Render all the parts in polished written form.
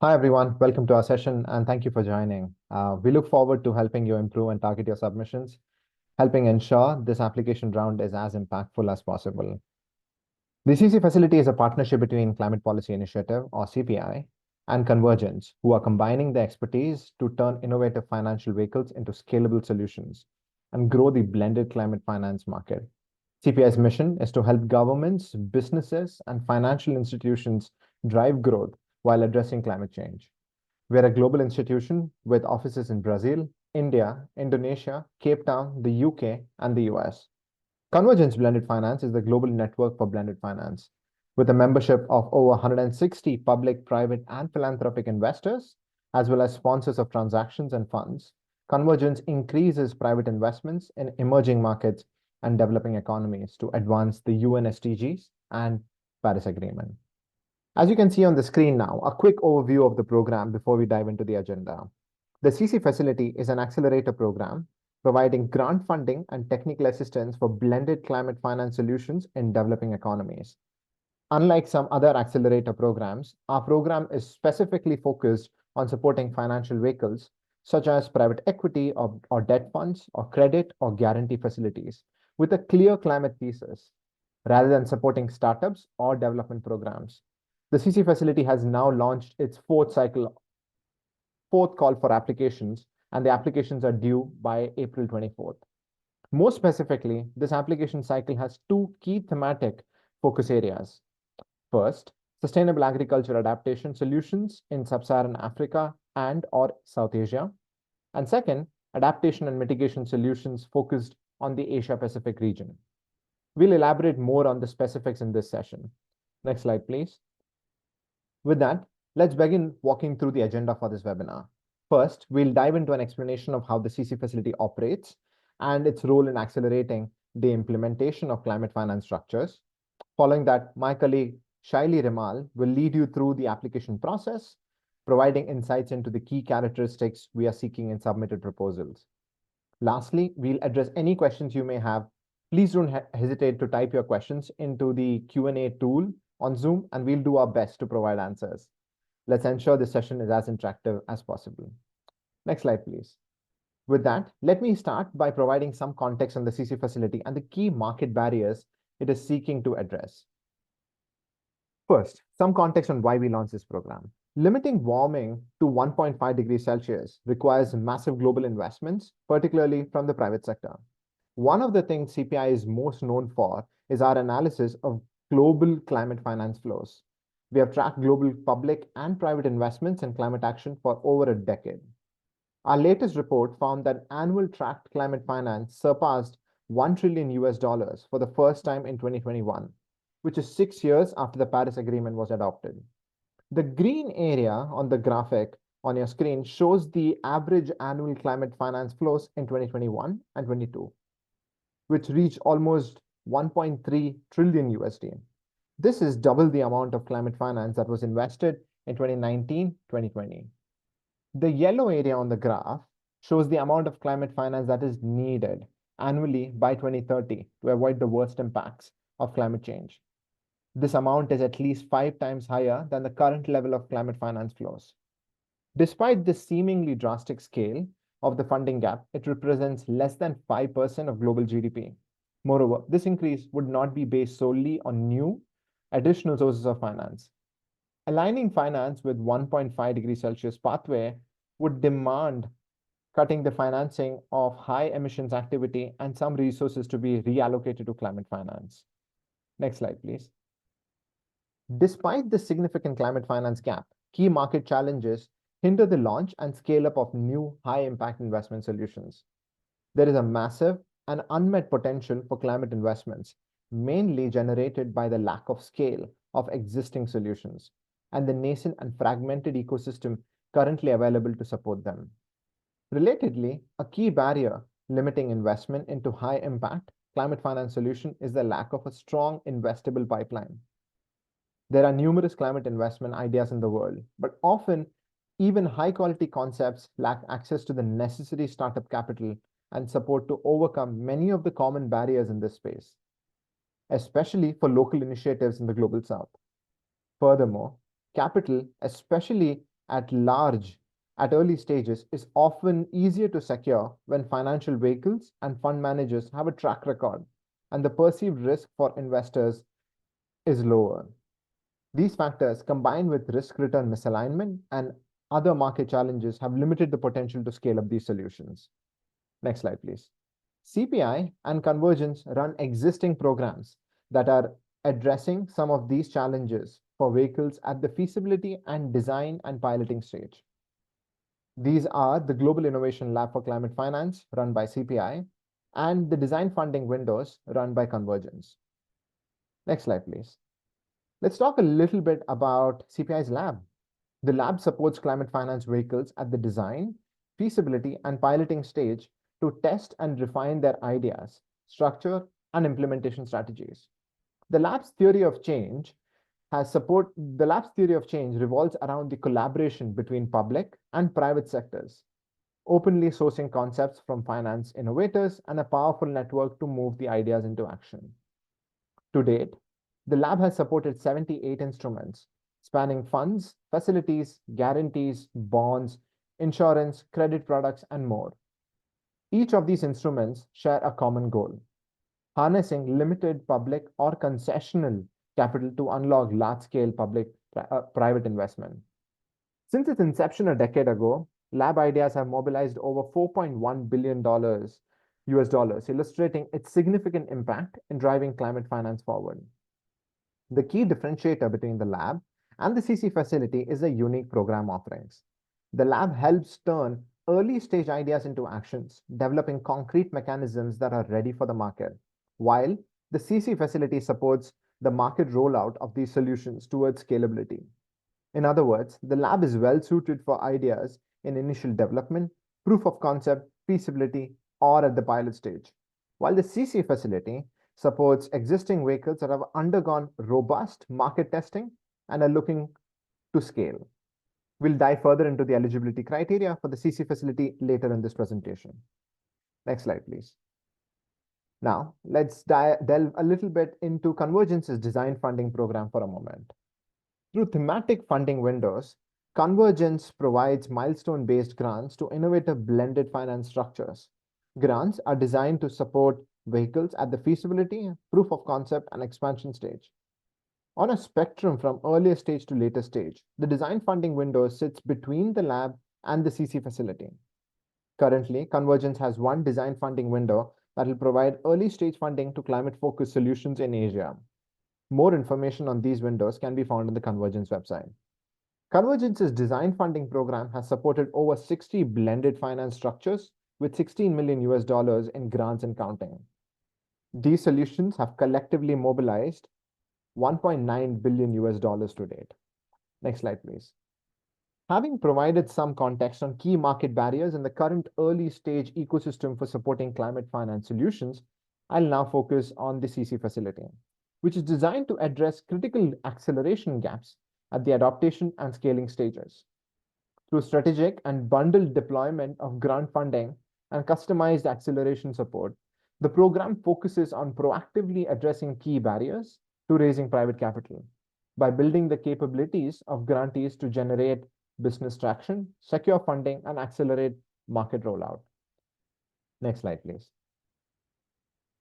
Hi, everyone. Welcome to our session, and thank you for joining. We look forward to helping you improve and target your submissions, helping ensure this application round is as impactful as possible. The CC facility is a partnership between Climate Policy Initiative, or CPI, and Convergence, who are combining their expertise to turn innovative financial vehicles into scalable solutions and grow the blended climate finance market. CPI's mission is to help governments, businesses, and financial institutions drive growth while addressing climate change. We're a global institution with offices in Brazil, India, Indonesia, Cape Town, the UK, and the US. Convergence Blended Finance is the global network for blended finance. With a membership of over 160 public, private, and philanthropic investors, as well as sponsors of transactions and funds, Convergence increases private investments in emerging markets and developing economies to advance the UN SDGs and Paris Agreement. As you can see on the screen now, a quick overview of the program before we dive into the agenda. The CC facility is an accelerator program providing grant funding and technical assistance for blended climate finance solutions in developing economies. Unlike some other accelerator programs, our program is specifically focused on supporting financial vehicles such as private equity or debt funds or credit or guarantee facilities with a clear climate thesis rather than supporting startups or development programs. The CC facility has now launched its fourth call for applications, and the applications are due by April 24th. More specifically, this application cycle has two key thematic focus areas. First, sustainable agriculture adaptation solutions in sub-Saharan Africa and/or South Asia. And second, adaptation and mitigation solutions focused on the Asia-Pacific region. We'll elaborate more on the specifics in this session. Next slide, please. With that, let's begin walking through the agenda for this webinar. First, we'll dive into an explanation of how the CC facility operates and its role in accelerating the implementation of climate finance structures. Following that, my colleague Shaili Rimal will lead you through the application process, providing insights into the key characteristics we are seeking in submitted proposals. Lastly, we'll address any questions you may have. Please don't hesitate to type your questions into the Q&A tool on Zoom, and we'll do our best to provide answers. Let's ensure this session is as interactive as possible. Next slide, please. With that, let me start by providing some context on the CC facility and the key market barriers it is seeking to address. First, some context on why we launched this program. Limiting warming to 1.5 degrees Celsius requires massive global investments, particularly from the private sector. One of the things CPI is most known for is our analysis of global climate finance flows. We have tracked global public and private investments in climate action for over a decade. Our latest report found that annual tracked climate finance surpassed $1 trillion for the first time in 2021, which is 6 years after the Paris Agreement was adopted. The green area on the graphic on your screen shows the average annual climate finance flows in 2021 and 22, which reached almost 1.3 trillion USD. This is double the amount of climate finance that was invested in 2019-2020. The yellow area on the graph shows the amount of climate finance that is needed annually by 2030 to avoid the worst impacts of climate change. This amount is at least 5 times higher than the current level of climate finance flows. Despite this seemingly drastic scale of the funding gap, it represents less than 5% of global GDP. Moreover, this increase would not be based solely on new, additional sources of finance. Aligning finance with 1.5 degrees Celsius pathway would demand cutting the financing of high emissions activity and some resources to be reallocated to climate finance. Next slide, please. Despite the significant climate finance gap, key market challenges hinder the launch and scale up of new high-impact investment solutions. There is a massive and unmet potential for climate investments, mainly generated by the lack of scale of existing solutions and the nascent and fragmented ecosystem currently available to support them. Relatedly, a key barrier limiting investment into high-impact climate finance solution is the lack of a strong investable pipeline. There are numerous climate investment ideas in the world, but often even high-quality concepts lack access to the necessary startup capital and support to overcome many of the common barriers in this space, especially for local initiatives in the global south. Furthermore, capital, especially at large at early stages is often easier to secure when financial vehicles and fund managers have a track record and the perceived risk for investors is lower. These factors, combined with risk return misalignment and other market challenges, have limited the potential to scale up these solutions. Next slide, please. CPI and Convergence run existing programs that are addressing some of these challenges for vehicles at the feasibility and design and piloting stage. These are the Global Innovation Lab for Climate Finance, run by CPI, and the Design Funding Windows, run by Convergence. Next slide, please. Let's talk a little bit about CPI's lab. The lab supports climate finance vehicles at the design, feasibility, and piloting stage to test and refine their ideas, structure, and implementation strategies. The lab's theory of change revolves around the collaboration between public and private sectors, openly sourcing concepts from finance innovators and a powerful network to move the ideas into action. To date, the lab has supported 78 instruments spanning funds, facilities, guarantees, bonds, insurance, credit products, and more. Each of these instruments share a common goal: harnessing limited public or concessional capital to unlock large-scale private investment. Since its inception a decade ago, lab ideas have mobilized over $4.1 billion US dollars, illustrating its significant impact in driving climate finance forward. The key differentiator between the lab and the CC facility is the unique program offerings. The lab helps turn early stage ideas into actions, developing concrete mechanisms that are ready for the market, while the CC facility supports the market rollout of these solutions towards scalability. In other words, the lab is well suited for ideas in initial development, proof of concept, feasibility, or at the pilot stage, while the CC facility supports existing vehicles that have undergone robust market testing and are looking to scale. We'll dive further into the eligibility criteria for the CC facility later in this presentation. Next slide, please. Now, let's delve a little bit into Convergence's design funding program for a moment. Through thematic funding windows, Convergence provides milestone-based grants to innovative blended finance structures. Grants are designed to support vehicles at the feasibility, proof of concept, and expansion stage. On a spectrum from earlier stage to later stage, the design funding window sits between the lab and the CC facility. Currently, Convergence has one design funding window that will provide early stage funding to climate-focused solutions in Asia. More information on these windows can be found on the Convergence website. Convergence's design funding program has supported over 60 blended finance structures with 16 million US dollars in grants and counting. These solutions have collectively mobilized 1.9 billion US dollars to date. Next slide, please. Having provided some context on key market barriers in the current early stage ecosystem for supporting climate finance solutions, I'll now focus on the CC facility, which is designed to address critical acceleration gaps at the adaptation and scaling stages. Through strategic and bundled deployment of grant funding and customized acceleration support, the program focuses on proactively addressing key barriers to raising private capital by building the capabilities of grantees to generate business traction, secure funding, and accelerate market rollout. Next slide, please.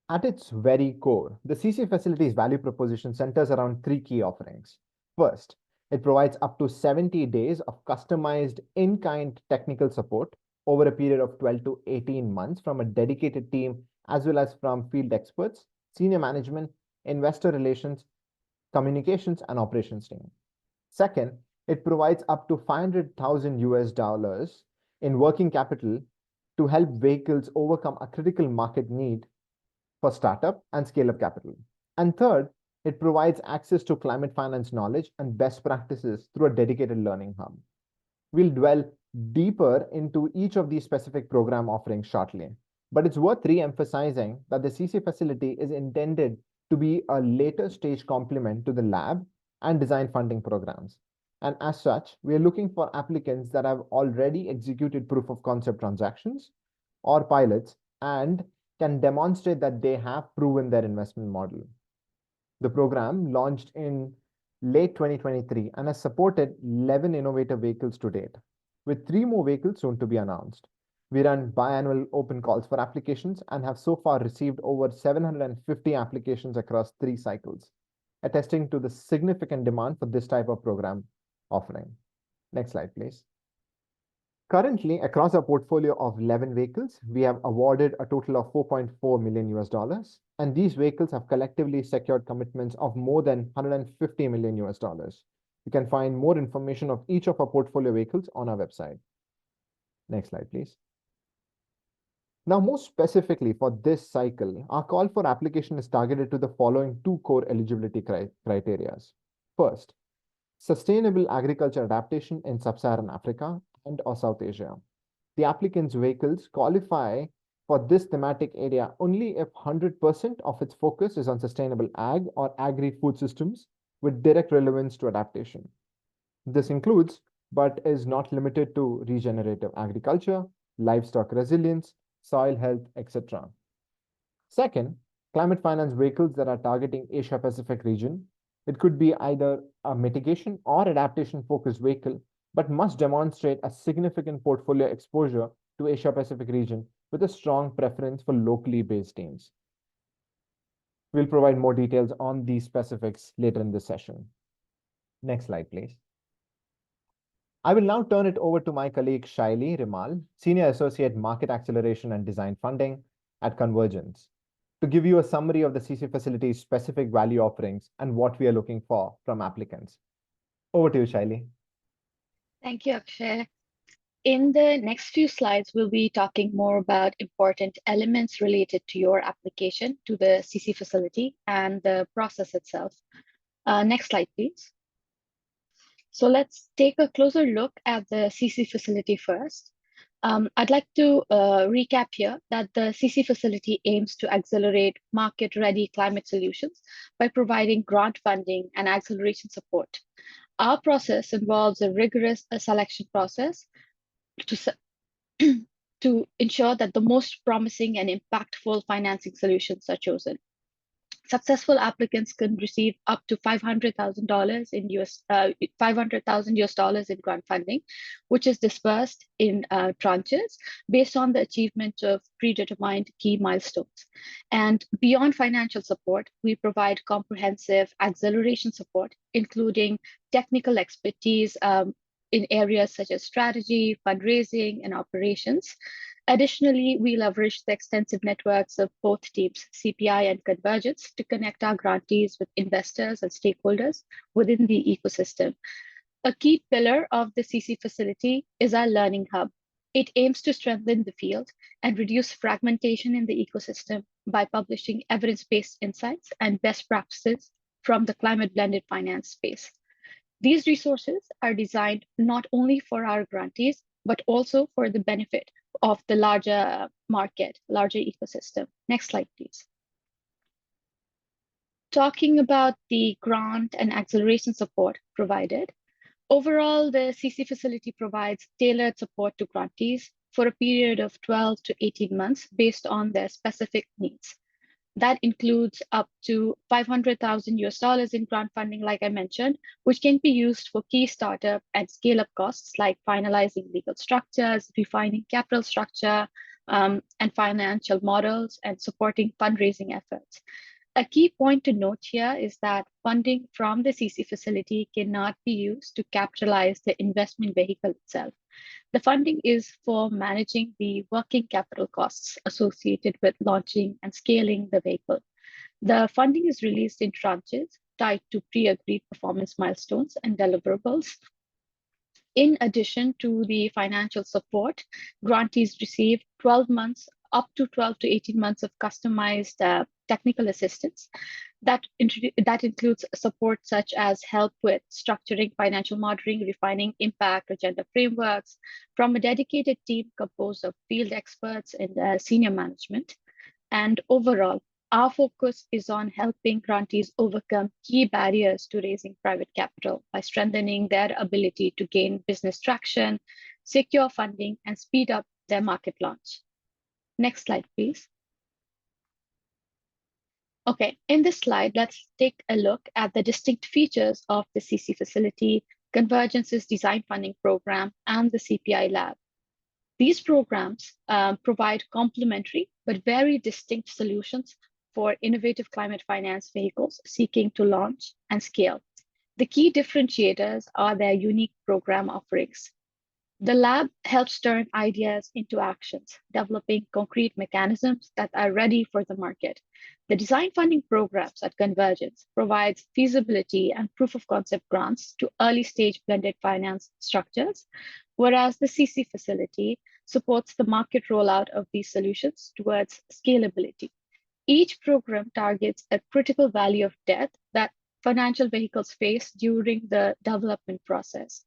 At its very core, the CC facility's value proposition centers around three key offerings. First, it provides up to 70 days of customized in-kind technical support over a period of 12 to 18 months from a dedicated team, as well as from field experts, senior management, investor relations, communications, and operations team. Second, it provides up to 500,000 US dollars in working capital to help vehicles overcome a critical market need for startup and scale-up capital. And third, it provides access to climate finance knowledge and best practices through a dedicated learning hub. We'll dwell deeper into each of these specific program offerings shortly, but it's worth re-emphasizing that the CC facility is intended to be a later stage complement to the lab and design funding programs. And as such, we are looking for applicants that have already executed proof of concept transactions or pilots and can demonstrate that they have proven their investment model. The program launched in late 2023 and has supported 11 innovative vehicles to date, with 3 more vehicles soon to be announced. We run biannual open calls for applications and have so far received over 750 applications across 3 cycles, attesting to the significant demand for this type of program offering. Next slide, please. Currently, across our portfolio of 11 vehicles, we have awarded a total of 4.4 million US dollars, and these vehicles have collectively secured commitments of more than 150 million US dollars. You can find more information of each of our portfolio vehicles on our website. Next slide, please. Now, more specifically for this cycle, our call for application is targeted to the following 2 core eligibility criteria. First, sustainable agriculture adaptation in sub-Saharan Africa and/or South Asia. The applicant's vehicles qualify for this thematic area only if 100% of its focus is on sustainable ag or agri-food systems with direct relevance to adaptation. This includes, but is not limited to, regenerative agriculture, livestock resilience, soil health, etc. Second, climate finance vehicles that are targeting Asia-Pacific region. It could be either a mitigation or adaptation-focused vehicle, but must demonstrate a significant portfolio exposure to Asia-Pacific region with a strong preference for locally based teams. We'll provide more details on these specifics later in this session. Next slide, please. I will now turn it over to my colleague Shaili Rimal, Senior Associate Market Acceleration and Design Funding at Convergence, to give you a summary of the CC facility's specific value offerings and what we are looking for from applicants. Over to you, Shaili. Thank you, Akshay. In the next few slides, we'll be talking more about important elements related to your application to the CC facility and the process itself. Next slide, please. So let's take a closer look at the CC facility first. I'd like to recap here that the CC facility aims to accelerate market-ready climate solutions by providing grant funding and acceleration support. Our process involves a rigorous selection process to ensure that the most promising and impactful financing solutions are chosen. Successful applicants can receive up to $500,000 in $500,000 in grant funding, which is dispersed in tranches based on the achievement of predetermined key milestones. And beyond financial support, we provide comprehensive acceleration support, including technical expertise in areas such as strategy, fundraising, and operations. Additionally, we leverage the extensive networks of both teams, CPI and Convergence, to connect our grantees with investors and stakeholders within the ecosystem. A key pillar of the CC facility is our learning hub. It aims to strengthen the field and reduce fragmentation in the ecosystem by publishing evidence-based insights and best practices from the climate-blended finance space. These resources are designed not only for our grantees, but also for the benefit of the larger market, larger ecosystem. Next slide, please. Talking about the grant and acceleration support provided, overall, the CC facility provides tailored support to grantees for a period of 12 to 18 months based on their specific needs. That includes up to $500,000 in grant funding, like I mentioned, which can be used for key startup and scale-up costs like finalizing legal structures, refining capital structure, and financial models, and supporting fundraising efforts. A key point to note here is that funding from the CC facility cannot be used to capitalize the investment vehicle itself. The funding is for managing the working capital costs associated with launching and scaling the vehicle. The funding is released in tranches tied to pre-agreed performance milestones and deliverables. In addition to the financial support, grantees receive 12 months, up to 12 to 18 months of customized technical assistance. That includes support such as help with structuring financial modeling, refining impact agenda frameworks from a dedicated team composed of field experts and senior management. And overall, our focus is on helping grantees overcome key barriers to raising private capital by strengthening their ability to gain business traction, secure funding, and speed up their market launch. Next slide, please. Okay, in this slide, let's take a look at the distinct features of the CC facility, Convergence's design funding program, and the CPI lab. These programs provide complementary but very distinct solutions for innovative climate finance vehicles seeking to launch and scale. The key differentiators are their unique program offerings. The lab helps turn ideas into actions, developing concrete mechanisms that are ready for the market. The design funding programs at Convergence provides feasibility and proof of concept grants to early stage blended finance structures, whereas the CC facility supports the market rollout of these solutions towards scalability. Each program targets a critical value of debt that financial vehicles face during the development process.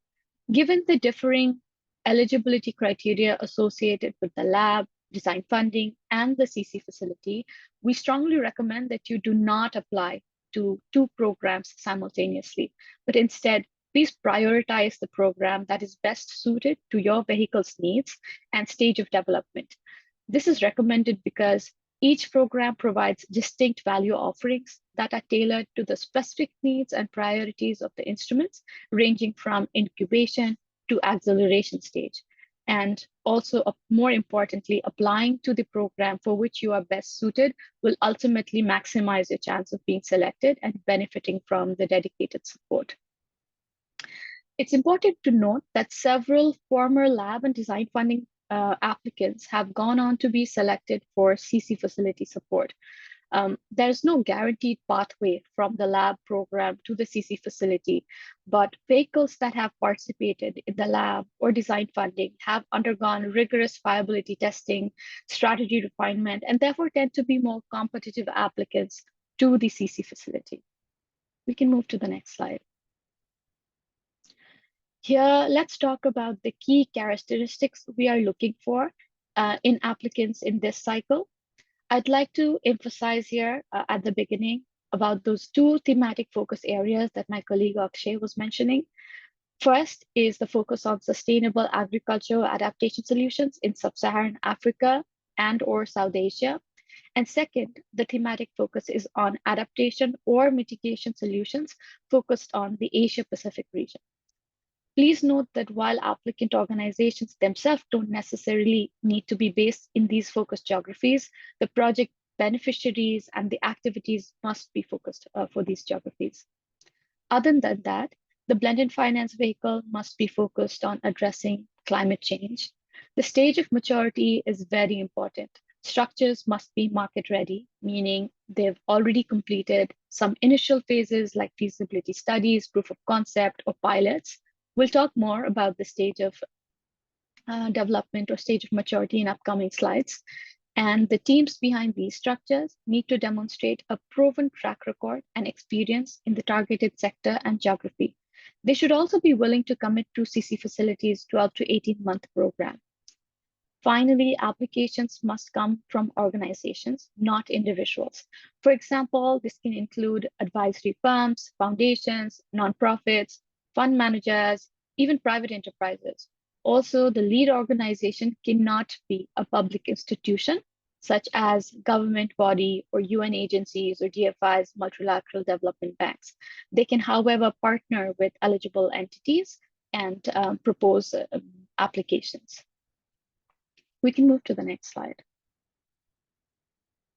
Given the differing eligibility criteria associated with the lab, design funding, and the CC facility, we strongly recommend that you do not apply to two programs simultaneously, but instead, please prioritize the program that is best suited to your vehicle's needs and stage of development. This is recommended because each program provides distinct value offerings that are tailored to the specific needs and priorities of the instruments, ranging from incubation to acceleration stage. And also, more importantly, applying to the program for which you are best suited will ultimately maximize your chance of being selected and benefiting from the dedicated support. It's important to note that several former lab and design funding applicants have gone on to be selected for CC facility support. There's no guaranteed pathway from the lab program to the CC facility, but vehicles that have participated in the lab or design funding have undergone rigorous viability testing, strategy refinement, and therefore tend to be more competitive applicants to the CC facility. We can move to the next slide. Here, let's talk about the key characteristics we are looking for in applicants in this cycle. I'd like to emphasize here at the beginning about those two thematic focus areas that my colleague Akshay was mentioning. First is the focus on sustainable agricultural adaptation solutions in sub-Saharan Africa and/or South Asia. And second, the thematic focus is on adaptation or mitigation solutions focused on the Asia-Pacific region. Please note that while applicant organizations themselves don't necessarily need to be based in these focused geographies, the project beneficiaries and the activities must be focused for these geographies. Other than that, the blended finance vehicle must be focused on addressing climate change. The stage of maturity is very important. Structures must be market ready, meaning they've already completed some initial phases like feasibility studies, proof of concept, or pilots. We'll talk more about the stage of development or stage of maturity in upcoming slides. And the teams behind these structures need to demonstrate a proven track record and experience in the targeted sector and geography. They should also be willing to commit to CC facilities 12 to 18-month program. Finally, applications must come from organizations, not individuals. For example, this can include advisory firms, foundations, nonprofits, fund managers, even private enterprises. Also, the lead organization cannot be a public institution, such as government body or UN agencies or DFIs, multilateral development banks. They can, however, partner with eligible entities and propose applications. We can move to the next slide.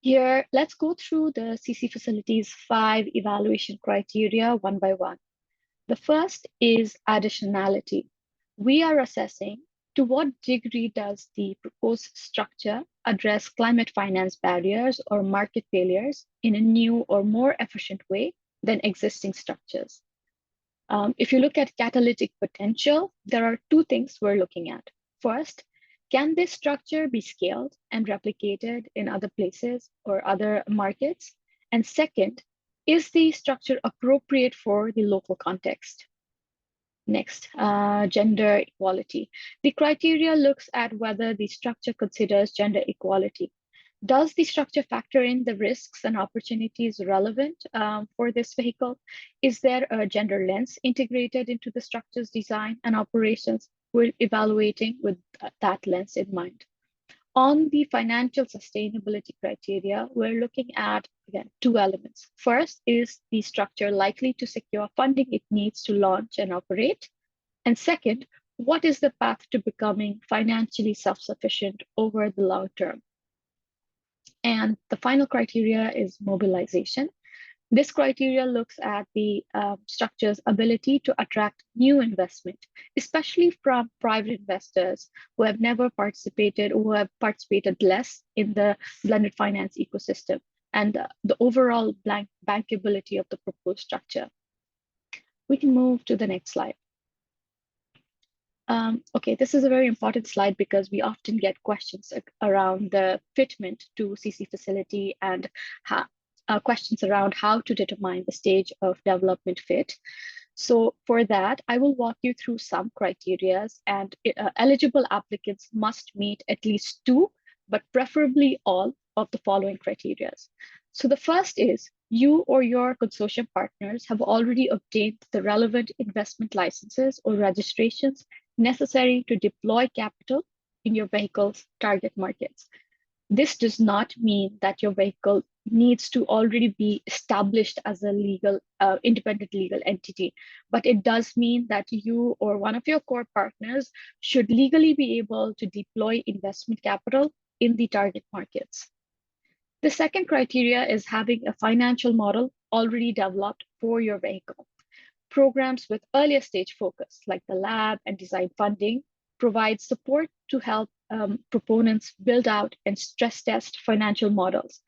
Here, let's go through the CC facility's 5 evaluation criteria one by one. The first is additionality. We are assessing to what degree does the proposed structure address climate finance barriers or market failures in a new or more efficient way than existing structures. If you look at catalytic potential, there are 2 things we're looking at. First, can this structure be scaled and replicated in other places or other markets? And second, is the structure appropriate for the local context? Next, gender equality. The criteria looks at whether the structure considers gender equality. Does the structure factor in the risks and opportunities relevant for this vehicle? Is there a gender lens integrated into the structure's design and operations? We're evaluating with that lens in mind. On the financial sustainability criteria, we're looking at again, two elements. First, is the structure likely to secure funding it needs to launch and operate? And second, what is the path to becoming financially self-sufficient over the long term? And the final criteria is mobilization. This criteria looks at the structure's ability to attract new investment, especially from private investors who have never participated or who have participated less in the blended finance ecosystem, and the overall bankability of the proposed structure. We can move to the next slide. Okay, this is a very important slide because we often get questions around the fitment to CC facility and questions around how to determine the stage of development fit. So for that, I will walk you through some criteria, and eligible applicants must meet at least two, but preferably all of the following criteria. So the first is you or your consortium partners have already obtained the relevant investment licenses or registrations necessary to deploy capital in your vehicle's target markets. This does not mean that your vehicle needs to already be established as a legal, independent legal entity, but it does mean that you or one of your core partners should legally be able to deploy investment capital in the target markets. The second criteria is having a financial model already developed for your vehicle. Programs with earlier stage focus, like the lab and design funding, provide support to help proponents build out and stress test financial models.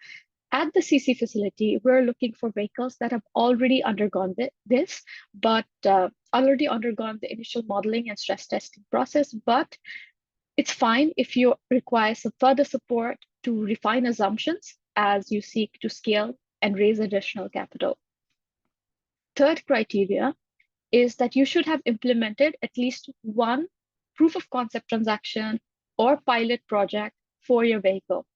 At the CC facility, we're looking for vehicles that have already undergone already undergone the initial modeling and stress testing process, but it's fine if you require some further support to refine assumptions as you seek to scale and raise additional capital. Third criteria is that you should have implemented at least one proof of concept transaction or pilot project for your vehicle.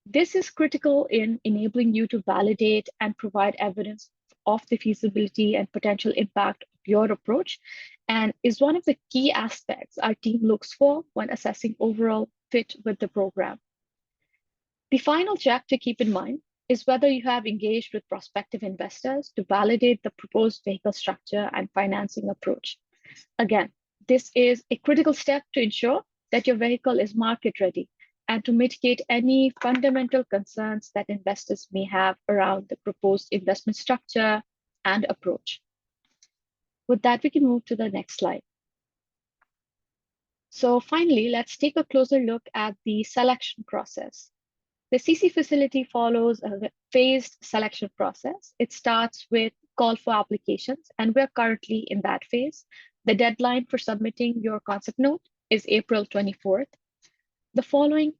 This is critical in enabling you to validate and provide evidence of the feasibility and potential impact of your approach, and is one of the key aspects our team looks for when assessing overall fit with the program. The final check to keep in mind is whether you have engaged with prospective investors to validate the proposed vehicle structure and financing approach. Again, this is a critical step to ensure that your vehicle is market ready and to mitigate any fundamental concerns that investors may have around the proposed investment structure and approach. With that, we can move to the next slide. So finally, let's take a closer look at the selection process. The CC facility follows a phased selection process. It starts with call for applications, and we're currently in that phase. The deadline for submitting your concept note is April 24th. The following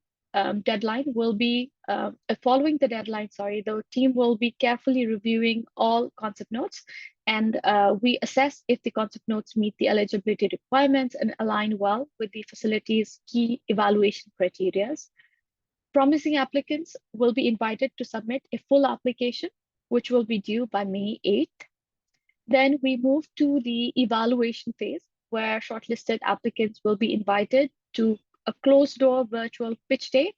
deadline will be, following the deadline, the team will be carefully reviewing all concept notes, and we assess if the concept notes meet the eligibility requirements and align well with the facility's key evaluation criteria. Promising applicants will be invited to submit a full application, which will be due by May 8th. Then we move to the evaluation phase, where shortlisted applicants will be invited to a closed-door virtual pitch day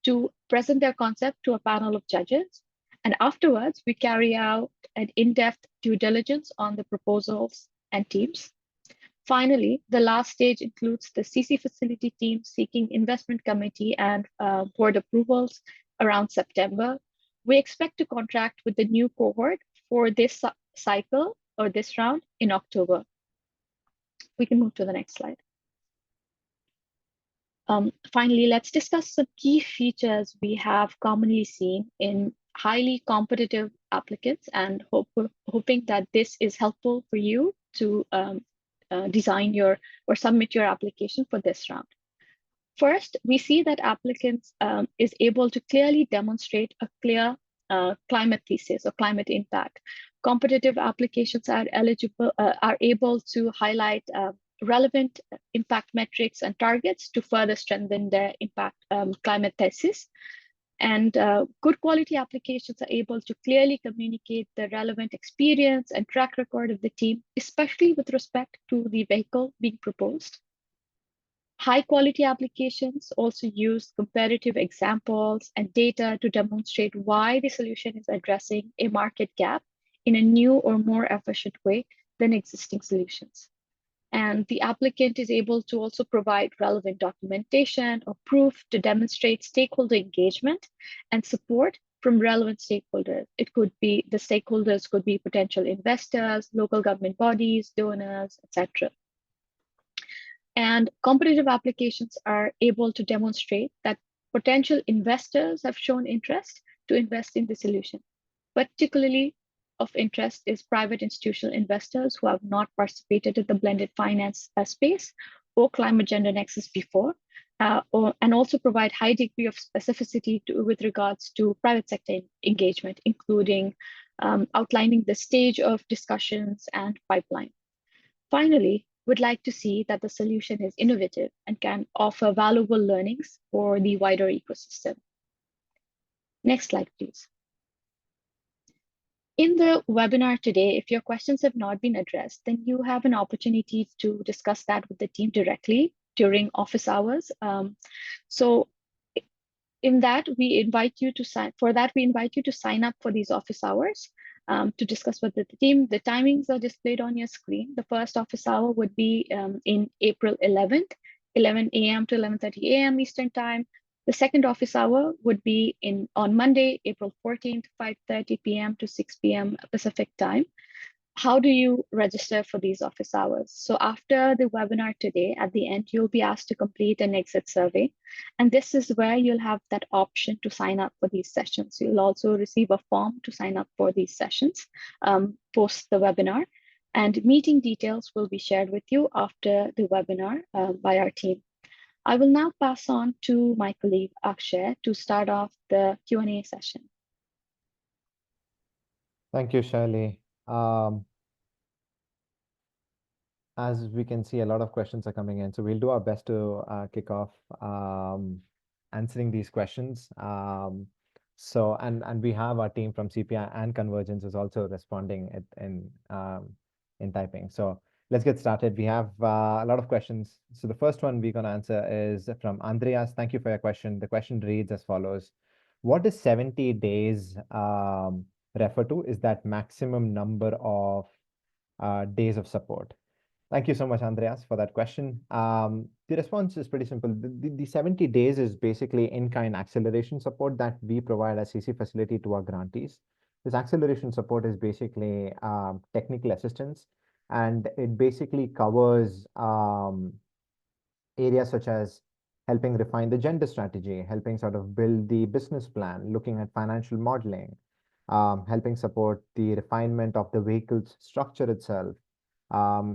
to present their concept to a panel of judges. And afterwards, we carry out an in-depth due diligence on the proposals and teams. Finally, the last stage includes the CC facility team seeking investment committee and board approvals around September. We expect to contract with the new cohort for this cycle or this round in October. We can move to the next slide. Finally, let's discuss some key features we have commonly seen in highly competitive applicants, and hoping that this is helpful for you to design or submit your application for this round. First, we see that applicants is able to clearly demonstrate a clear climate thesis or climate impact. Competitive applications are able to highlight relevant impact metrics and targets to further strengthen their impact climate thesis. And good quality applications are able to clearly communicate the relevant experience and track record of the team, especially with respect to the vehicle being proposed. High quality applications also use comparative examples and data to demonstrate why the solution is addressing a market gap in a new or more efficient way than existing solutions. And the applicant is able to also provide relevant documentation or proof to demonstrate stakeholder engagement and support from relevant stakeholders. It could be the stakeholders could be potential investors, local government bodies, donors, etc. And competitive applications are able to demonstrate that potential investors have shown interest to invest in the solution. Particularly of interest is private institutional investors who have not participated in the blended finance space or climate gender nexus before, and also provide high degree of specificity with regards to private sector engagement, including outlining the stage of discussions and pipeline. Finally, we'd like to see that the solution is innovative and can offer valuable learnings for the wider ecosystem. Next slide, please. In the webinar today, if your questions have not been addressed, then you have an opportunity to discuss that with the team directly during office hours. So in that, we invite you to sign up for these office hours to discuss with the team. The timings are displayed on your screen. The first office hour would be in April 11th, 11 a.m. to 11:30 a.m. Eastern Time. The second office hour would be on Monday, April 14th, 5:30 p.m. to 6 p.m. Pacific Time. How do you register for these office hours? So after the webinar today, at the end, you'll be asked to complete an exit survey. And this is where you'll have that option to sign up for these sessions. You'll also receive a form to sign up for these sessions post the webinar. And meeting details will be shared with you after the webinar by our team. I will now pass on to my colleague Akshay to start off the Q&A session. Thank you, Shirley. As we can see, a lot of questions are coming in, so we'll do our best to kick off answering these questions. So we have our team from CPI and Convergence is also responding in typing. So let's get started. We have a lot of questions. So the first one we're going to answer is from Andreas. Thank you for your question. The question reads as follows: what does 70 days refer to? Is that maximum number of days of support? Thank you so much, Andreas, for that question. The response is pretty simple. The 70 days is basically in-kind acceleration support that we provide as CC facility to our grantees. This acceleration support is basically technical assistance, and it basically covers areas such as helping refine the gender strategy, helping sort of build the business plan, looking at financial modeling, helping support the refinement of the vehicle's structure itself,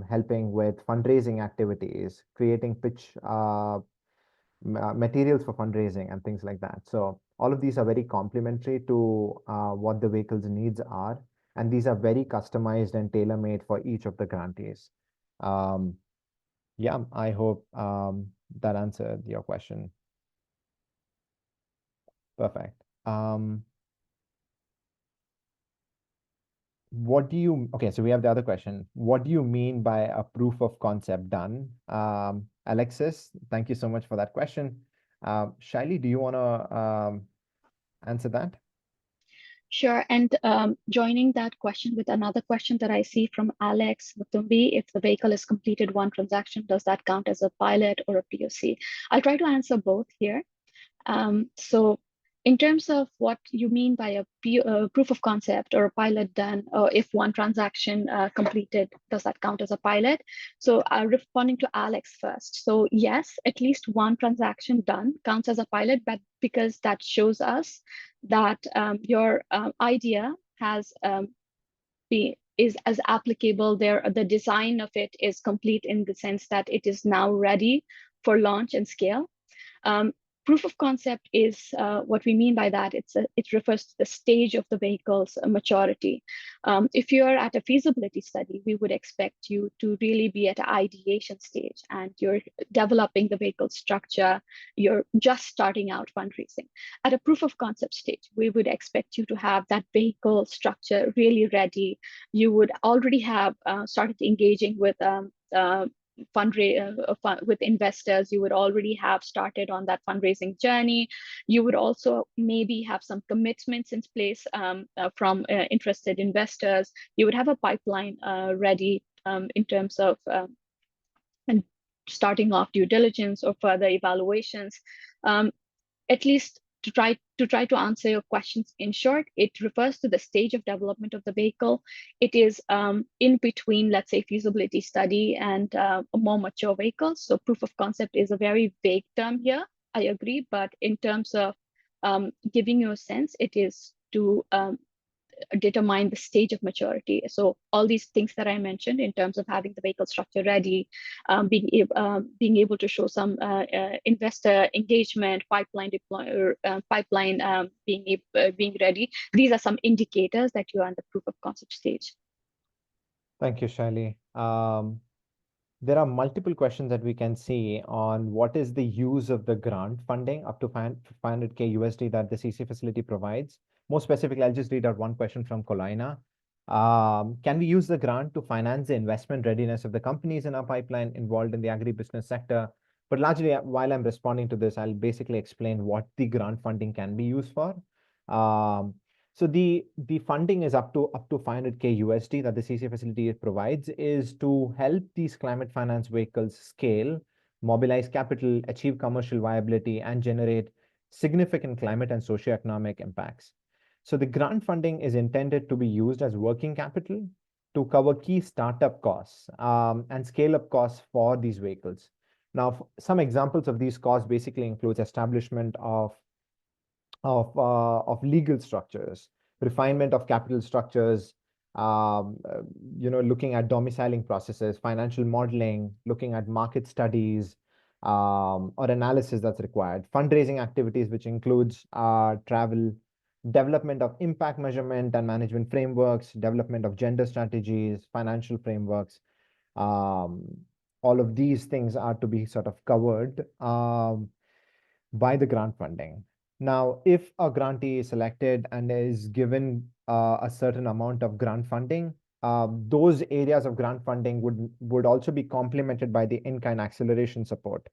helping with fundraising activities, creating pitch materials for fundraising and things like that. So all of these are very complementary to what the vehicle's needs are, and these are very customized and tailor-made for each of the grantees. Yeah, I hope that answered your question. Perfect. Okay, so we have the other question. What do you mean by a proof of concept done? Alexis, thank you so much for that question. Shaili, do you want to answer that? Sure, and joining that question with another question that I see from Alex Mutumbi: if the vehicle has completed one transaction, does that count as a pilot or a POC? I'll try to answer both here. So in terms of what you mean by a proof of concept or a pilot done, or if one transaction completed, does that count as a pilot? So responding to Alex first. So yes, at least one transaction done counts as a pilot, but because that shows us that your idea is as applicable there. The design of it is complete in the sense that it is now ready for launch and scale. Proof of concept is what we mean by that. It refers to the stage of the vehicle's maturity. If you're at a feasibility study, we would expect you to really be at an ideation stage and you're developing the vehicle structure. You're just starting out fundraising. At a proof of concept stage, we would expect you to have that vehicle structure really ready. You would already have started engaging with with investors. You would already have started on that fundraising journey. You would also maybe have some commitments in place from interested investors. You would have a pipeline ready in terms of and starting off due diligence or further evaluations. At least to try to answer your questions in short, it refers to the stage of development of the vehicle. It is in between, let's say, feasibility study and a more mature vehicle. So proof of concept is a very vague term here, I agree, but in terms of giving you a sense, it is to determine the stage of maturity. So all these things that I mentioned in terms of having the vehicle structure ready, being able to show some investor engagement, pipeline being ready. These are some indicators that you are in the proof of concept stage. Thank you, Shaili. There are multiple questions that we can see on what is the use of the grant funding up to 500K USD that the CC facility provides. More specifically, I'll just read out one question from Colina. Can we use the grant to finance the investment readiness of the companies in our pipeline involved in the agribusiness sector? But largely, while I'm responding to this, I'll basically explain what the grant funding can be used for. So the funding is up to 500K USD that the CC facility provides is to help these climate finance vehicles scale, mobilize capital, achieve commercial viability, and generate significant climate and socioeconomic impacts. So the grant funding is intended to be used as working capital to cover key startup costs and scale-up costs for these vehicles. Now, some examples of these costs basically includes establishment of legal structures, refinement of capital structures, looking at domiciling processes, financial modeling, looking at market studies, or analysis that's required, fundraising activities, which includes travel, development of impact measurement and management frameworks, development of gender strategies, financial frameworks. All of these things are to be sort of covered by the grant funding. Now, if a grantee is selected and is given a certain amount of grant funding, those areas of grant funding would also be complemented by the in-kind acceleration support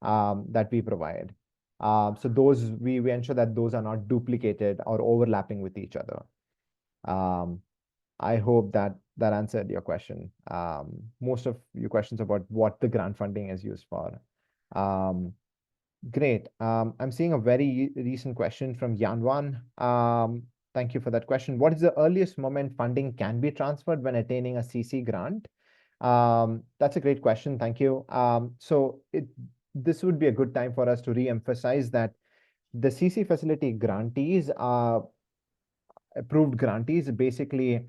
that we provide. So those we ensure that those are not duplicated or overlapping with each other. I hope that answered your question. Most of your questions about what the grant funding is used for. Great. I'm seeing a very recent question from Yanwan. Thank you for that question. What is the earliest moment funding can be transferred when attaining a CC grant? That's a great question. Thank you. So this would be a good time for us to re-emphasize that the CC facility grantees are approved grantees basically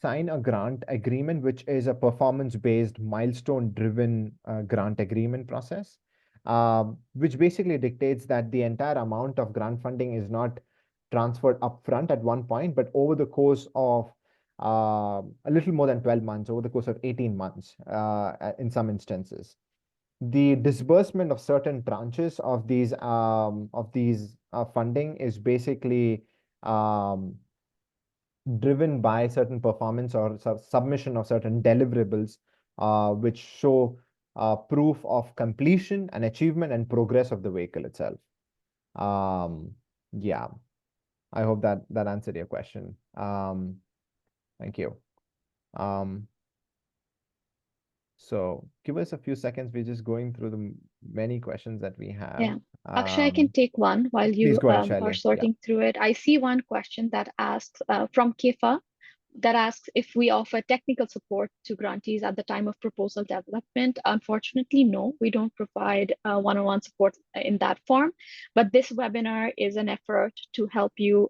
sign a grant agreement, which is a performance-based, milestone-driven grant agreement process. Which basically dictates that the entire amount of grant funding is not transferred upfront at one point, but over the course of a little more than 12 months, over the course of 18 months in some instances. The disbursement of certain tranches of these funding is basically driven by certain performance or submission of certain deliverables, which show proof of completion and achievement and progress of the vehicle itself. Yeah, I hope that answered your question. Thank you. So give us a few seconds. We're just going through the many questions that we have. Yeah. Actually, I can take one while you are sorting through it. I see one question that asks from Kifa that asks if we offer technical support to grantees at the time of proposal development. Unfortunately, no, we don't provide one-on-one support in that form, but this webinar is an effort to help you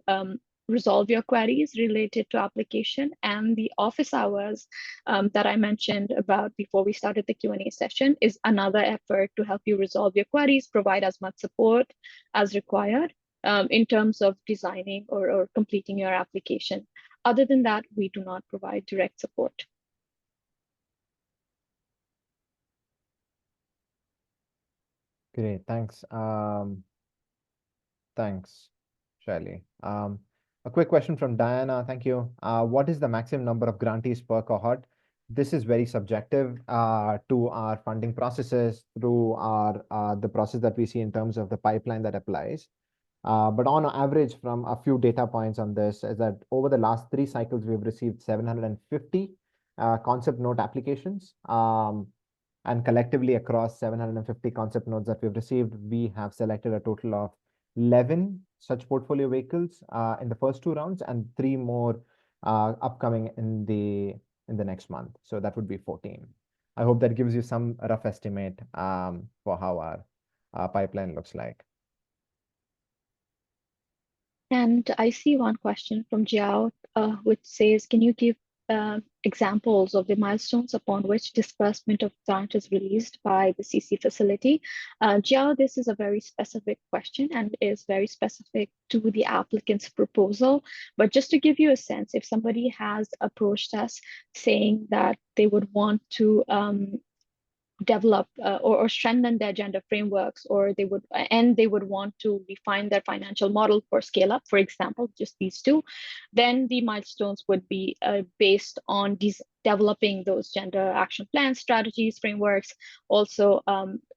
resolve your queries related to application, and the office hours that I mentioned about before we started the Q&A session is another effort to help you resolve your queries, provide as much support as required in terms of designing or completing your application. Other than that, we do not provide direct support. Great, thanks. Thanks, Shaili. A quick question from Diana. Thank you. What is the maximum number of grantees per cohort? this is very subjective to our funding processes through our the process that we see in terms of the pipeline that applies. But on average, from a few data points on this, is that over the last 3 cycles, we've received 750 concept note applications. And collectively across 750 concept notes that we've received, we have selected a total of 11 such portfolio vehicles in the first 2 rounds, and 3 more upcoming in the next month. So that would be 14. I hope that gives you some rough estimate for how our pipeline looks like. And I see one question from Jiao, which says, can you give examples of the milestones upon which disbursement of grant is released by the CC facility? Jiao, this is a very specific question and is very specific to the applicant's proposal. But just to give you a sense, if somebody has approached us saying that they would want to develop or strengthen their gender frameworks, or they would want to refine their financial model for scale up, for example, just these two, then the milestones would be based on these developing those gender action plans, strategies, frameworks, also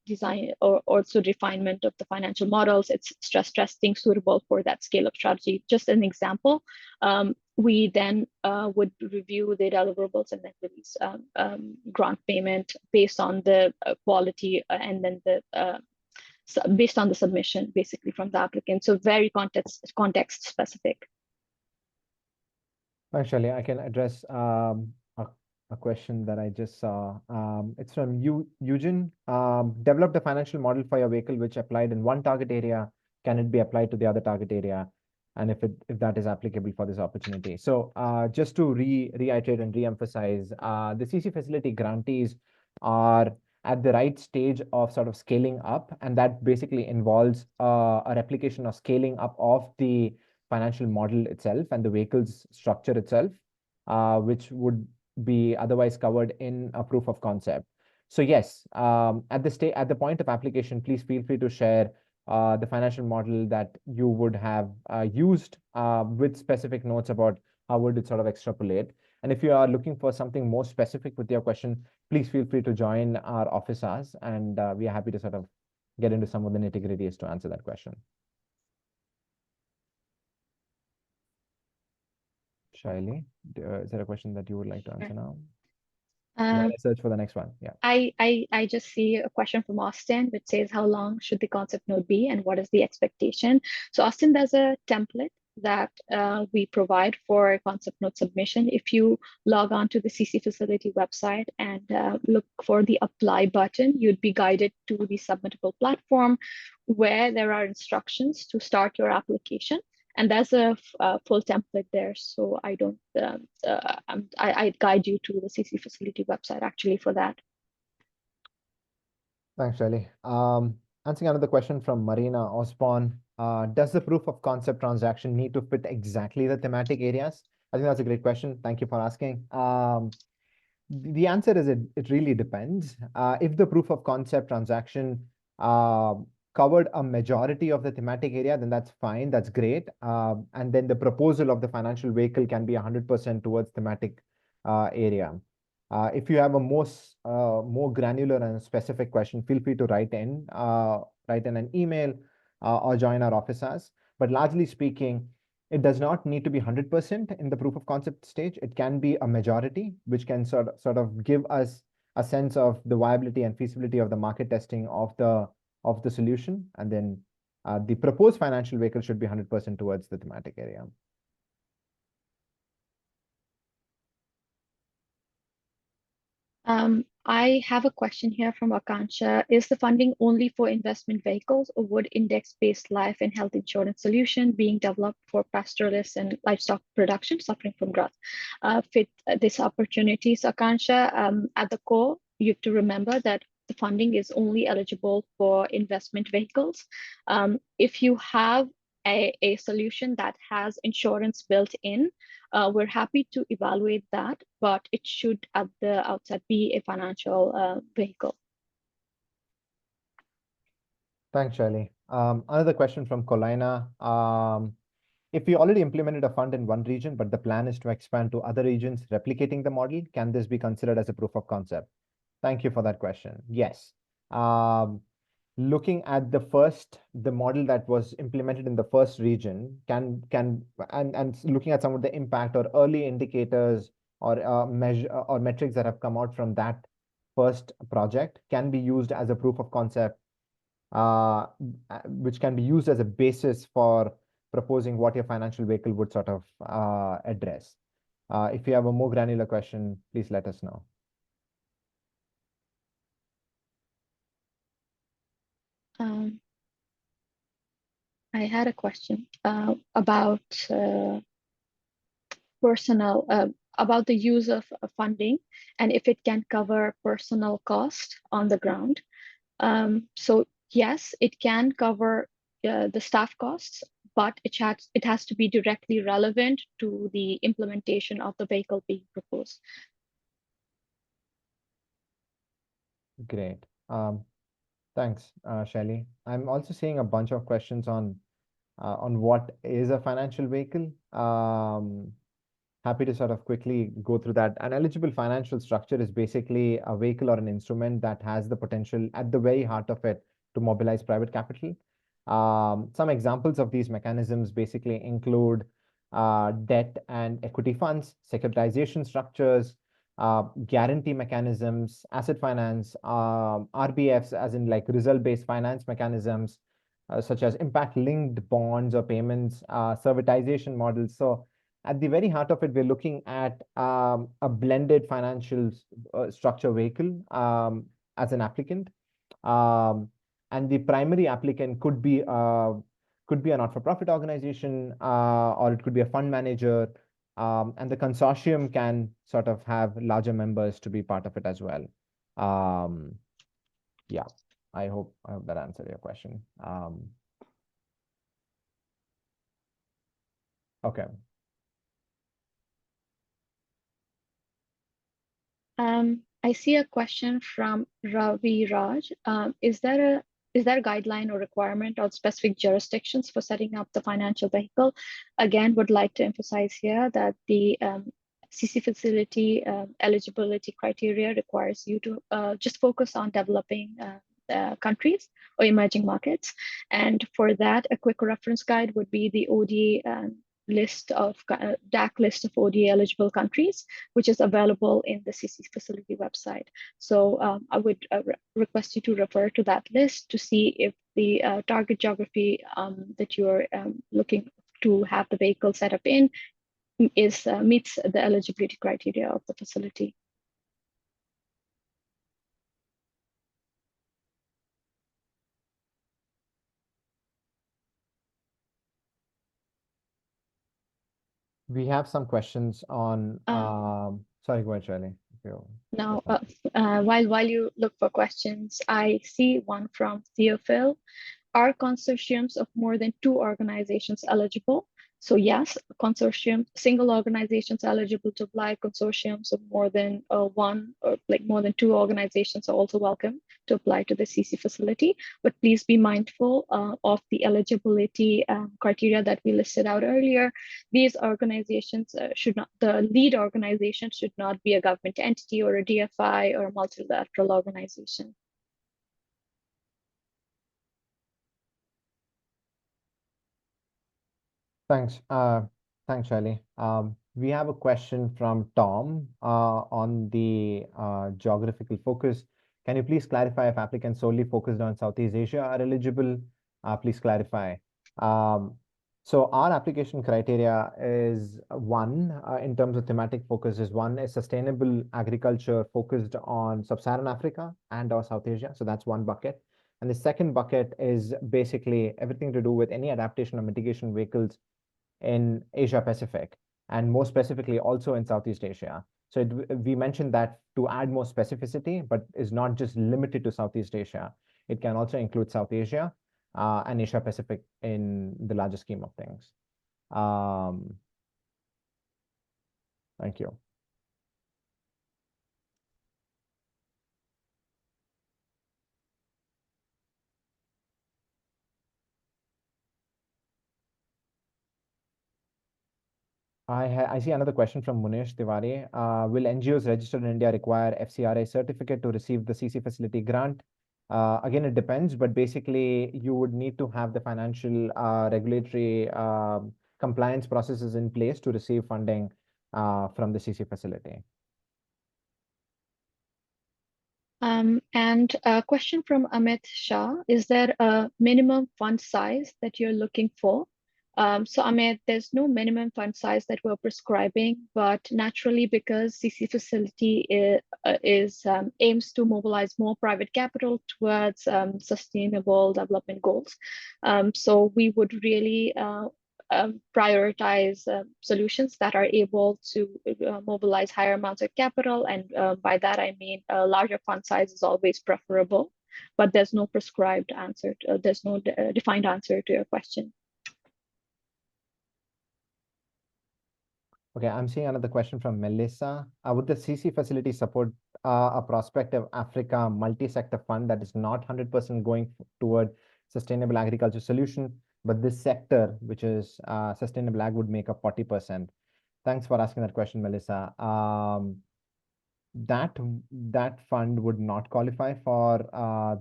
design or also refinement of the financial models. It's stress testing suitable for that scale up strategy. Just an example. We then would review the deliverables and then release grant payment based on the quality and then based on the submission, basically, from the applicant. So very context specific. Actually, I can address a question that I just saw. It's from Eugene. Developed a financial model for your vehicle which applied in one target area. Can it be applied to the other target area? And if that is applicable for this opportunity. So just to reiterate and re-emphasize, the CC facility grantees are at the right stage of sort of scaling up, and that basically involves a replication of scaling up of the financial model itself and the vehicle's structure itself, which would be otherwise covered in a proof of concept. So yes, at the point of application, please feel free to share the financial model that you would have used with specific notes about how would it sort of extrapolate. And if you are looking for something more specific with your question, please feel free to join our office hours, and we are happy to sort of get into some of the nitty-gritties to answer that question. Shaili, is there a question that you would like to answer now? While I search for the next one. Yeah. I just see a question from Austin, which says, how long should the concept note be and what is the expectation? So Austin, there's a template that we provide for concept note submission. If you log on to the CC facility website and look for the apply button, you'd be guided to the submittable platform where there are instructions to start your application. And there's a full template there. So I'd guide you to the CC facility website actually for that. Thanks, Shaili. Answering another question from Marina Osborne. Does the proof of concept transaction need to fit exactly the thematic areas? I think that's a great question. Thank you for asking. The answer is it really depends. If the proof of concept transaction covered a majority of the thematic area, then that's fine, that's great. And then the proposal of the financial vehicle can be 100% towards thematic area. If you have a more granular and specific question, feel free to write in an email or join our offices. But largely speaking, it does not need to be 100% in the proof of concept stage. It can be a majority, which can sort of give us a sense of the viability and feasibility of the market testing of the solution. And then the proposed financial vehicle should be 100% towards the thematic area. I have a question here from Akansha. Is the funding only for investment vehicles, or would index-based life and health insurance solution being developed for pastoralists and livestock production suffering from drought fit this opportunity? So Akansha, at the core, you have to remember that the funding is only eligible for investment vehicles. If you have a solution that has insurance built in, we're happy to evaluate that, but it should at the outset be a financial vehicle. Thanks, Shaili. Another question from Colina. If we already implemented a fund in one region, but the plan is to expand to other regions, replicating the model, can this be considered as a proof of concept? Thank you for that question. Yes. Um, Looking at the model that was implemented in the first region and looking at some of the impact or early indicators or measure or metrics that have come out from that first project can be used as a proof of concept, which can be used as a basis for proposing what your financial vehicle would sort of address. If you have a more granular question, please let us know. I had a question about personal about the use of funding and if it can cover personal cost on the ground. So yes, it can cover the staff costs, but it has to be directly relevant to the implementation of the vehicle being proposed. Great. Thanks, Shelley. I'm also seeing a bunch of questions on what is a financial vehicle. Happy to sort of quickly go through that. An eligible financial structure is basically a vehicle or an instrument that has the potential at the very heart of it to mobilize private capital. Some examples of these mechanisms basically include debt and equity funds, securitization structures, guarantee mechanisms, asset finance, RBFs, as in like result-based finance mechanisms, such as impact-linked bonds or payments, servitization models. So at the very heart of it, we're looking at a blended financial structure vehicle as an applicant. And the primary applicant could be a not-for-profit organization, or it could be a fund manager, and the consortium can sort of have larger members to be part of it as well. Yeah, I hope that answered your question. Okay. I see a question from Ravi Raj. Is there a guideline or requirement on specific jurisdictions for setting up the financial vehicle? Again, would like to emphasize here that the CC facility eligibility criteria requires you to just focus on developing countries or emerging markets. And for that, a quick reference guide would be the ODA list of DAC list of ODA eligible countries, which is available in the CC facility website. So I would request you to refer to that list to see if the target geography that you're looking to have the vehicle set up in meets the eligibility criteria of the facility. We have some questions on, sorry, go ahead, Shirley. Now, while you look for questions, I see one from Theophil. Are consortiums of more than 2 organizations eligible? So yes, consortium, single organizations eligible to apply. Consortiums of more than one or like more than 2 organizations are also welcome to apply to the CC facility. But please be mindful of the eligibility criteria that we listed out earlier. These organizations the lead organization should not be a government entity or a DFI or a multilateral organization. Thanks. Thanks, Shelley. We have a question from Tom on the geographical focus. Can you please clarify if applicants solely focused on Southeast Asia are eligible? Please clarify. So our application criteria is one, in terms of thematic focus, is one is sustainable agriculture focused on Sub-Saharan Africa and or South Asia. So that's one bucket. And the second bucket is basically everything to do with any adaptation or mitigation vehicles in Asia Pacific, and more specifically also in Southeast Asia. So we mentioned that to add more specificity, but is not just limited to Southeast Asia. It can also include South Asia and Asia Pacific in the larger scheme of things. Thank you. I see another question from Munish Tiwari. Will NGOs registered in India require FCRA certificate to receive the CC facility grant? Again, it depends, but basically you would need to have the financial regulatory compliance processes in place to receive funding from the CC facility. And a question from Amit Shah. Is there a minimum fund size that you're looking for? So Amit, there's no minimum fund size that we're prescribing, but naturally because CC facility aims to mobilize more private capital towards sustainable development goals. So we would really prioritize solutions that are able to mobilize higher amounts of capital. And by that, I mean a larger fund size is always preferable, but there's no prescribed answer. There's no defined answer to your question. Okay, I'm seeing another question from Melissa. Would the CC facility support a prospective Africa multi-sector fund that is not 100% going toward sustainable agriculture solution, but this sector, which is sustainable ag, would make up 40%? Thanks for asking that question, Melissa. That fund would not qualify for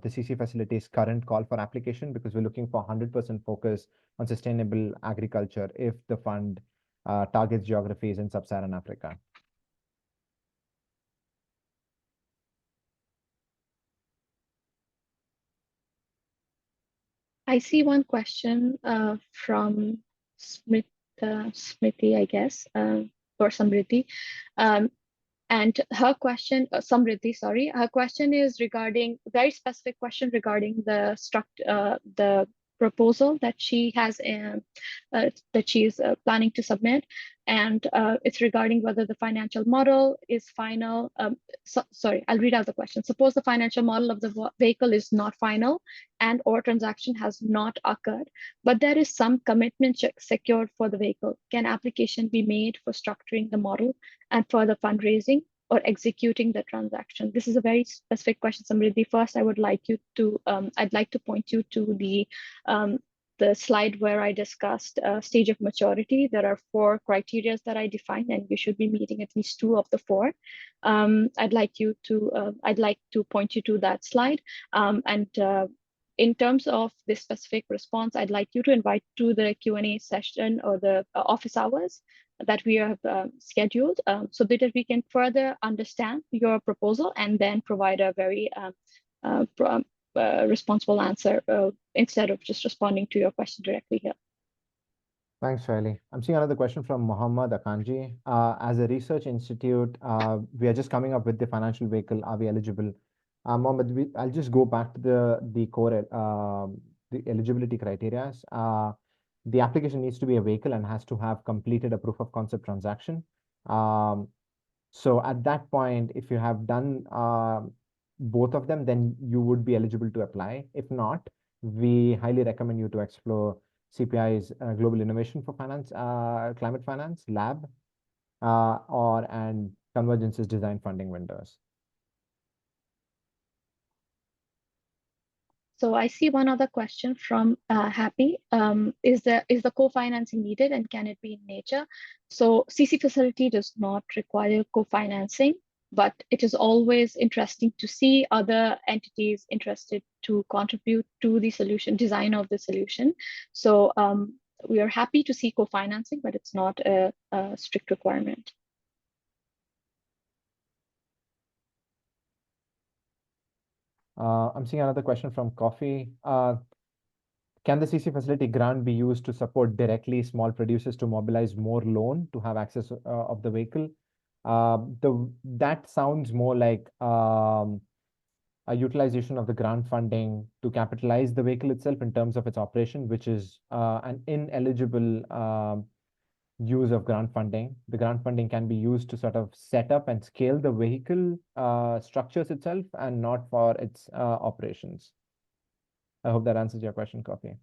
the CC facility's current call for application because we're looking for 100% focus on sustainable agriculture if the fund targets geographies in sub-Saharan Africa. I see one question from Smriti, I guess, or Samriti. And her question, Samriddhi, sorry, her question is regarding very specific question regarding the proposal that she has that she is planning to submit, and it's regarding whether the financial model is final. Sorry, I'll read out the question. Suppose the financial model of the vehicle is not final and or transaction has not occurred, but there is some commitment secured for the vehicle. Can application be made for structuring the model and further fundraising or executing the transaction? This is a very specific question, Samriddhi. First, I would like you to, I'd like to point you to the slide where I discussed stage of maturity. There are 4 criteria that I defined, and you should be meeting at least 2 of the 4. I'd like to point you to that slide. In terms of this specific response, I'd like you to invite to the Q&A session or the office hours that we have scheduled so that we can further understand your proposal and then provide a very responsible answer instead of just responding to your question directly here. Thanks, Shaili. I'm seeing another question from Mohammad Akanji. As a research institute, we are just coming up with the financial vehicle. Are we eligible? Mohammed, I'll just go back to the core the eligibility criteria. The application needs to be a vehicle and has to have completed a proof of concept transaction. So at that point, if you have done both of them, then you would be eligible to apply. If not, we highly recommend you to explore CPI's Global Innovation for Finance, Climate Finance Lab, and Convergence's design funding windows. So I see one other question from Happy. Is the co-financing needed and can it be in nature? So CC facility does not require co-financing, but it is always interesting to see other entities interested to contribute to the solution, design of the solution. So we are happy to see co-financing, but it's not a strict requirement. I'm seeing another question from Coffee. Can the CC facility grant be used to support directly small producers to mobilize more loan to have access of the vehicle? That sounds more like a utilization of the grant funding to capitalize the vehicle itself in terms of its operation, which is an ineligible use of grant funding. The grant funding can be used to sort of set up and scale the vehicle structures itself and not for its operations. I hope that answers your question, Coffee.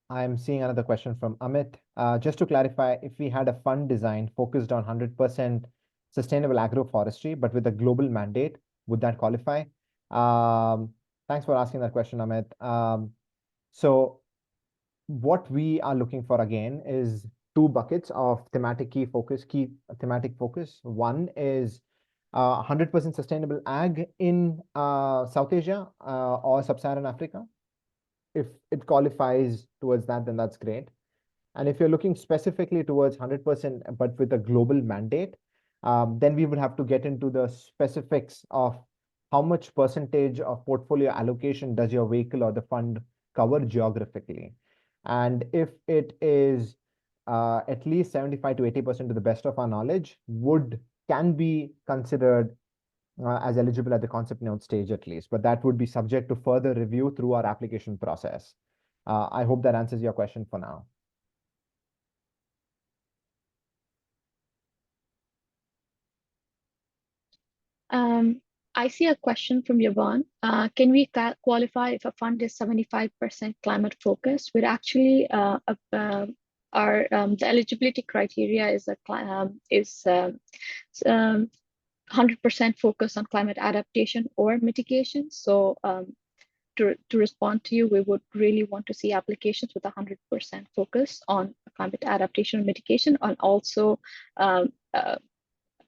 I'm seeing another question from Amit. Just to clarify, if we had a fund design focused on 100% sustainable agroforestry, but with a global mandate, would that qualify? Thanks for asking that question, Amit. So what we are looking for again is two buckets of key thematic focus. One is 100% sustainable ag in South Asia or Sub-Saharan Africa. If it qualifies towards that, then that's great. And if you're looking specifically towards 100%, but with a global mandate, then we would have to get into the specifics of how much percentage of portfolio allocation does your vehicle or the fund cover geographically. And if it is at least 75 to 80% to the best of our knowledge, can be considered as eligible at the concept note stage at least, but that would be subject to further review through our application process. I hope that answers your question for now. I see a question from Yvonne. Can we qualify if a fund is 75% climate focused? We're actually the eligibility criteria is 100% focus on climate adaptation or mitigation. So to respond to you, we would really want to see applications with 100% focus on climate adaptation and mitigation, and also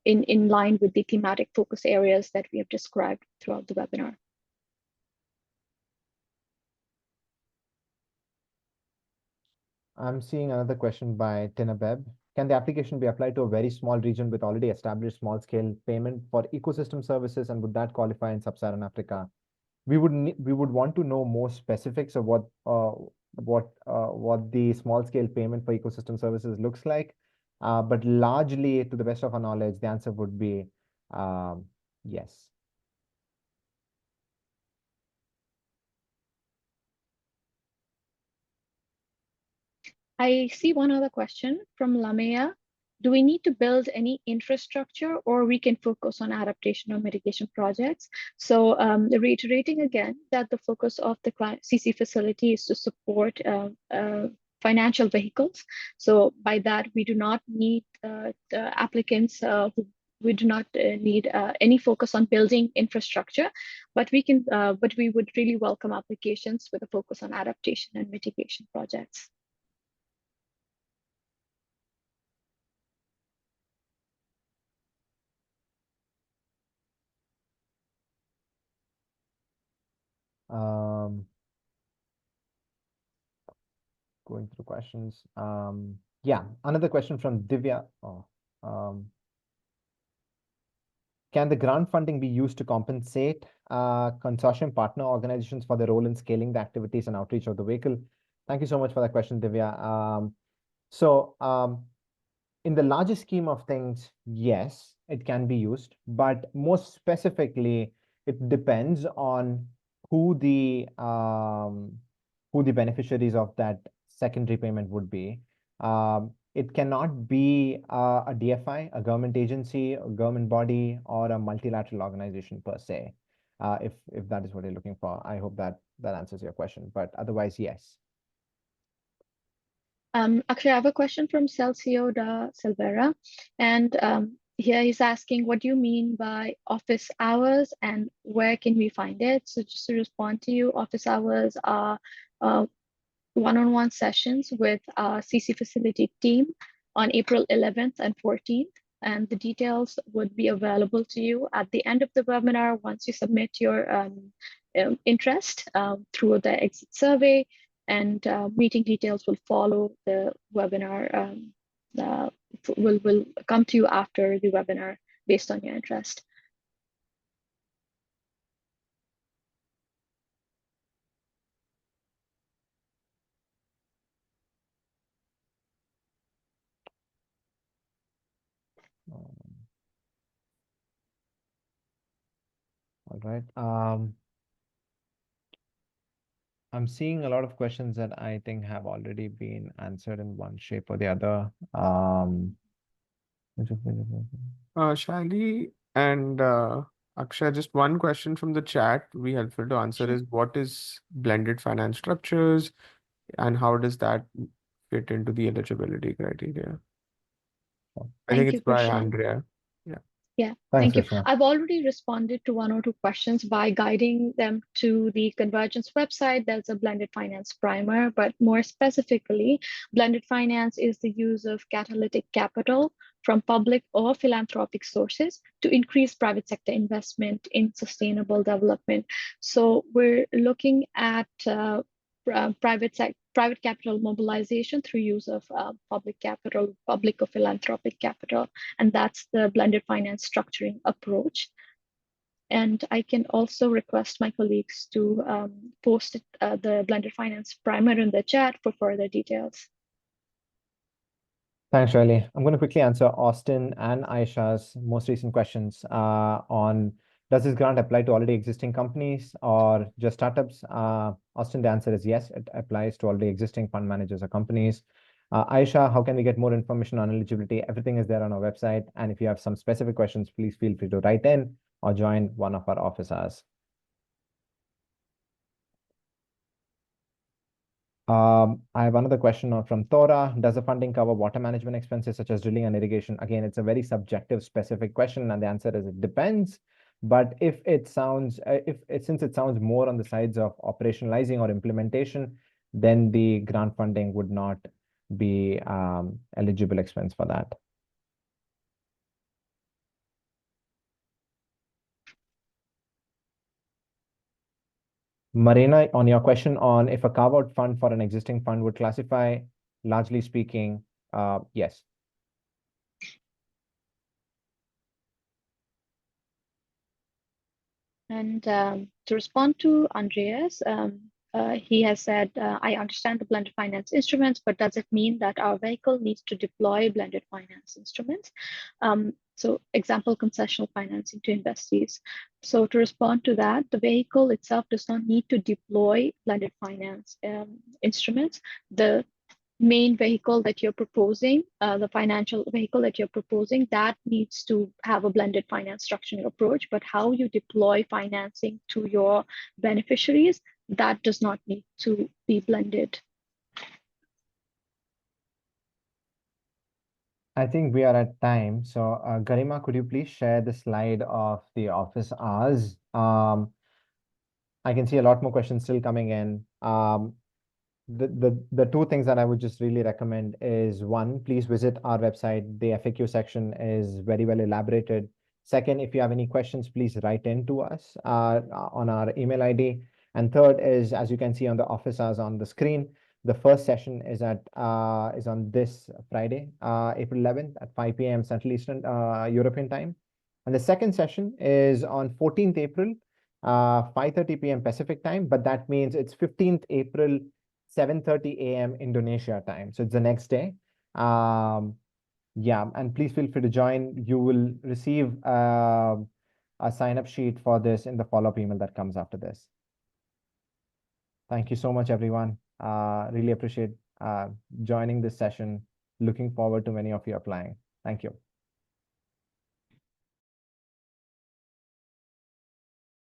in line with the thematic focus areas that we have described throughout the webinar. I'm seeing another question by Tinabeb. Can the application be applied to a very small region with already established small-scale payment for ecosystem services, and would that qualify in Sub-Saharan Africa? We would want to know more specifics of what the small-scale payment for ecosystem services looks like. But largely, to the best of our knowledge, the answer would be yes. I see one other question from Lamea. Do we need to build any infrastructure, or we can focus on adaptation or mitigation projects? So reiterating again that the focus of the CC facility is to support financial vehicles. So by that, we do not need the applicants we do not need any focus on building infrastructure, but we would really welcome applications with a focus on adaptation and mitigation projects. Going through questions. Yeah, another question from Divya. Can the grant funding be used to compensate consortium partner organizations for their role in scaling the activities and outreach of the vehicle? Thank you so much for that question, Divya. In the larger scheme of things, yes, it can be used, but most specifically, it depends on who the beneficiaries of that secondary payment would be. It cannot be a DFI, a government agency, a government body, or a multilateral organization per se. If that is what you're looking for, I hope that answers your question. But otherwise, yes. Actually, I have a question from Celcio da Silveira, and here he's asking, what do you mean by office hours and where can we find it? So just to respond to you, office hours are one-on-one sessions with our CC facility team on April 11th and 14th. And the details would be available to you at the end of the webinar once you submit your interest through the exit survey, and meeting details will follow the webinar, will come to you after the webinar based on your interest. All right. I'm seeing a lot of questions that I think have already been answered in one shape or the other. Shali and Akshay, just one question from the chat we helpful to answer is, what is blended finance structures and how does that fit into the eligibility criteria? I think it's by Andrea. Yeah. Yeah, Thanks, thank you. Krishna. I've already responded to one or two questions by guiding them to the Convergence website. There's a blended finance primer, but more specifically, blended finance is the use of catalytic capital from public or philanthropic sources to increase private sector investment in sustainable development. So we're looking at private capital mobilization through use of public capital, public or philanthropic capital, and that's the blended finance structuring approach. And I can also request my colleagues to post the blended finance primer in the chat for further details. Thanks, Riley. I'm going to quickly answer Austin and Aisha's most recent questions on does this grant apply to already existing companies or just startups? Austin, the answer is yes, it applies to already existing fund managers or companies. Aisha, how can we get more information on eligibility? Everything is there on our website. And if you have some specific questions, please feel free to write in or join one of our office hours. I have another question from Thora. Does the funding cover water management expenses such as drilling and irrigation? Again, it's a very subjective, specific question, and the answer is it depends. But if it sounds, since it sounds more on the sides of operationalizing or implementation, then the grant funding would not be eligible expense for that. Marina, on your question on if a carve-out fund for an existing fund would classify, largely speaking, yes. And to respond to Andreas, he has said, I understand the blended finance instruments, but does it mean that our vehicle needs to deploy blended finance instruments? So example, concessional financing to investees. So to respond to that, the vehicle itself does not need to deploy blended finance instruments. The main vehicle that you're proposing, the financial vehicle that you're proposing, that needs to have a blended finance structuring approach, but how you deploy financing to your beneficiaries, that does not need to be blended. I think we are at time. So, Garima, could you please share the slide of the office hours? I can see a lot more questions still coming in. The two things that I would just really recommend is one, please visit our website. The FAQ section is very well elaborated. Second, if you have any questions, please write in to us on our email ID. And third is, as you can see on the office hours on the screen, the first session is on this Friday, April 11th at 5 p.m. Central Eastern European time. And the second session is on 14th April, 5:30 p.m. Pacific time, but that means it's 15th April, 7:30 a.m. Indonesia time. So it's the next day. Yeah, and please feel free to join. You will receive a sign-up sheet for this in the follow-up email that comes after this. Thank you so much, everyone. Really appreciate joining this session. Looking forward to many of you applying. Thank you.